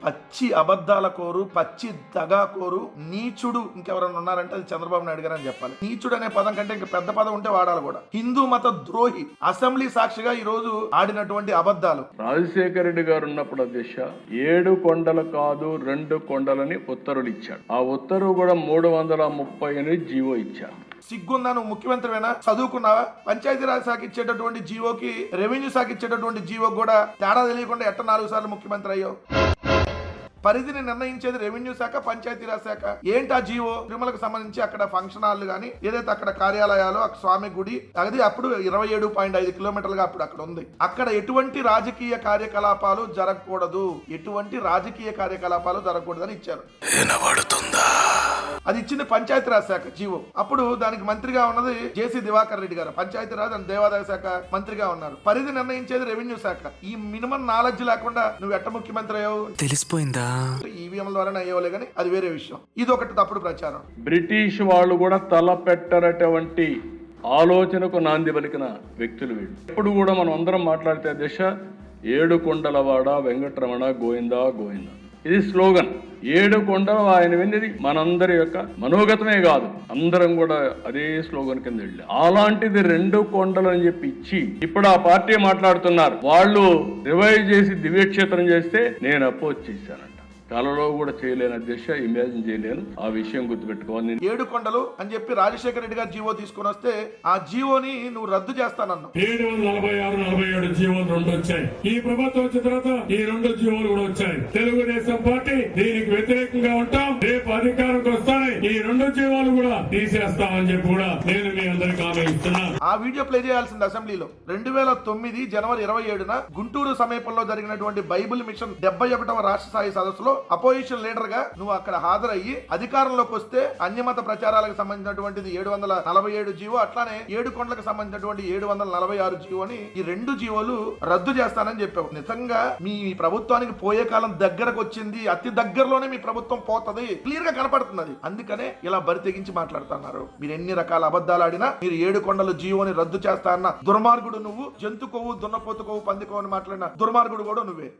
పచ్చి అబద్ధాల కోరు, పచ్చి దగా కోరు, నీచుడు ఇంకెవరైనా ఉన్నారంటే అది చంద్రబాబు నాయుడు గారు అని చెప్పాలి. నీచుడు అనే పదం కంటే ఇంకా పెద్ద పదం ఉంటే వాడాలి కూడా. హిందూ మత ద్రోహి అసెంబ్లీ సాక్షిగా ఈ రోజు ఆడినటువంటి అబద్ధాలు. రాజశేఖర రెడ్డి గారు ఉన్నప్పుడు అధ్యక్ష 7 కొండలు కాదు 2 కొండలని ఉత్తర్వులు ఇచ్చాడు. ఆ ఉత్తర్వు కూడా 338 జీవో ఇచ్చారు. సిగ్గుందా? నువ్వు ముఖ్యమంత్రివేనా? చదువుకున్నావా? పంచాయతీరాజ్ శాఖ ఇచ్చేటటువంటి జీవోకి, రెవెన్యూ శాఖ ఇచ్చేటటువంటి జీవో కూడా తేడా తెలియకుండా ఎట్ట 4 సార్లు ముఖ్యమంత్రి అయ్యావు? పరిధిని నిర్ణయించేది రెవెన్యూ శాఖ, పంచాయతీరాజ్ శాఖ. ఏంటి ఆ జీవో? తిరుమలకు సంబంధించి అక్కడ ఫంక్షన్ హాల్ గానీ, ఏదైతే అక్కడ కార్యాలయాలు, స్వామి గుడి, అది అప్పుడు 27.5 కిలోమీటర్లుగా అప్పుడు అక్కడ ఉంది. అక్కడ ఎటువంటి రాజకీయ కార్యకలాపాలు జరగకూడదు, ఎటువంటి రాజకీయ కార్యకలాపాలు జరగకూడదని ఇచ్చారు. అది ఇచ్చింది పంచాయతీరాజ్ శాఖ జీవో. అప్పుడు దానికి మంత్రిగా ఉన్నది జేసీ దివాకర్ రెడ్డి గారు, పంచాయతీరాజ్ అండ్ దేవాదాయ శాఖ మంత్రిగా ఉన్నారు. పరిధి నిర్ణయించేది రెవెన్యూ శాఖ. ఈ మినిమం నాలెడ్జ్ లేకుండా నువ్వు ఎట్ట ముఖ్యమంత్రి అయ్యావు? తెలిసిపోయిందా? ఈవీఎం ద్వారా అయ్యేవాళ్ళే కానీ అది వేరే విషయం. ఇది ఒకటి తప్పుడు ప్రచారం. బ్రిటిష్ వాళ్ళు కూడా తలపెట్టనటువంటి ఆలోచనకు నాంది పలికిన వ్యక్తులు వీళ్ళు. ఇప్పుడు కూడా మనం అందరం మాట్లాడితే దశ 7 కొండలవాడ వెంకటరమణ గోవిందా గోవిందా, ఇది స్లోగన్. 7 కొండలు ఆయన విన్నది మనందరి యొక్క మనోగతమే కాదు, అందరం కూడా అదే స్లోగన్ కింద వెళ్ళి అలాంటిది 2 కొండలు అని చెప్పి ఇచ్చి ఇప్పుడు ఆ పార్టీ మాట్లాడుతున్నారు. వాళ్ళు రివైవ్ చేసి దివ్యక్షేత్రం చేస్తే నేను అపోజ్ చేశానంట. కలలో కూడా చేయలేని అధ్యక్ష, ఇమాజిన్ చేయలేను. ఆ విషయం గుర్తుపెట్టుకోవాలి. 7 కొండలు అని చెప్పి రాజశేఖర రెడ్డి గారు జీవో తీసుకుని వస్తే ఆ జీవోని నువ్వు రద్దు చేస్తానన్నావు. 746, 47 జీవోలు 2 వచ్చాయి. ఈ ప్రభుత్వం వచ్చిన తర్వాత ఈ 2 జీవోలు కూడా వచ్చాయి. తెలుగుదేశం పార్టీ దీనికి వ్యతిరేకంగా ఉంటాం. రేపు అధికారంకి వస్తానే ఈ 2 జీవోలు కూడా తీసేస్తామని చెప్పి కూడా నేను మీ అందరికి హామీ ఇస్తున్నా. ఆ వీడియో ప్లే చేయాల్సింది అసెంబ్లీలో. 2009 జనవరి 27న గుంటూరు సమీపంలో జరిగినటువంటి బైబిల్ మిషన్ 71వ రాష్ట్ర స్థాయి సదస్సులో అపోజిషన్ లీడర్ గా నువ్వు అక్కడ హాజరయ్యి అధికారంలోకి వస్తే అన్యమత ప్రచారాలకు సంబంధించినటువంటిది 747 జీవో, అట్లానే 7 కొండలకు సంబంధించినటువంటి 746 జీవోని, ఈ 2 జీవోలు రద్దు చేస్తానని చెప్పావు. నిజంగా మీ ప్రభుత్వానికి పోయే కాలం దగ్గరకు వచ్చింది. అతి దగ్గరలోనే మీ ప్రభుత్వం పోతది, క్లియర్ గా కనపడుతున్నది. అందుకనే ఇలా బరి తెగించి మాట్లాడుతున్నారు. మీరు ఎన్ని రకాల అబద్ధాలు ఆడినా మీరు 7 కొండల జీవోని రద్దు చేస్తా అన్న దుర్మార్గుడు నువ్వు. జంతు కొవ్వు, దున్నపోతు కొవ్వు, పంది కొవ్వు అని మాట్లాడిన దుర్మార్గుడు కూడా నువ్వే.